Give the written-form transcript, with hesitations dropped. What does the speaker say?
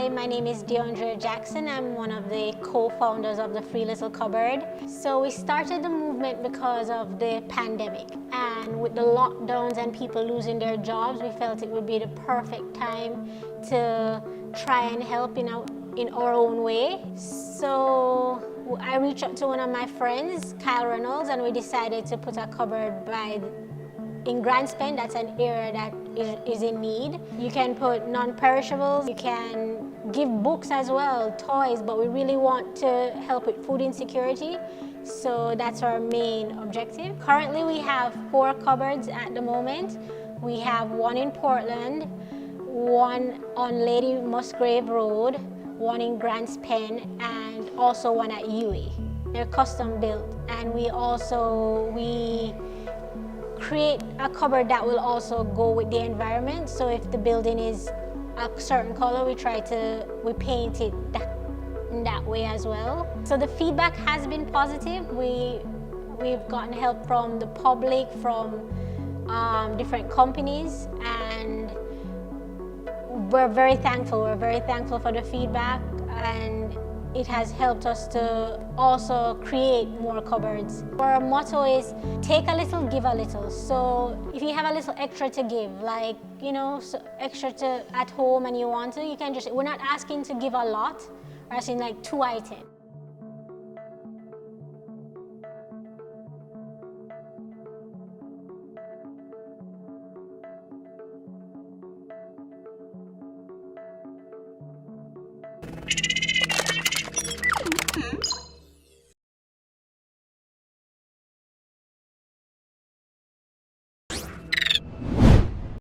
Hi, my name is Andrea Jackson. I'm one of the co-founders of the Free Little Cupboard. So we started the movement because of the pandemic, and with the lockdowns and people losing their jobs, we felt it would be the perfect time to try and help in our own way. So I reached out to one of my friends, Kyle Reynolds, and we decided to put a cupboard in Grand Spend. That's an area that is in need. You can put non-perishables, you can give books as well, toys, but we really want to help with food insecurity. So that's our main objective. Currently we have 4 cupboards at the moment. We have one in Portland, one on Lady Musgrave Road, one in Grand Spend, and also one at UWI. They're custom built, and we create a cupboard that will also go with the environment. So if the building is a certain color, we paint it in that way as well. So the feedback has been positive. We've gotten help from the public, from different companies, and we're very thankful. We're very thankful for the feedback, and it has helped us to also create more cupboards. Our motto is take a little, give a little. So if you have a little extra to give, like, so extra to at home and you want to, you can we're not asking to give a lot, we're asking like 2 items.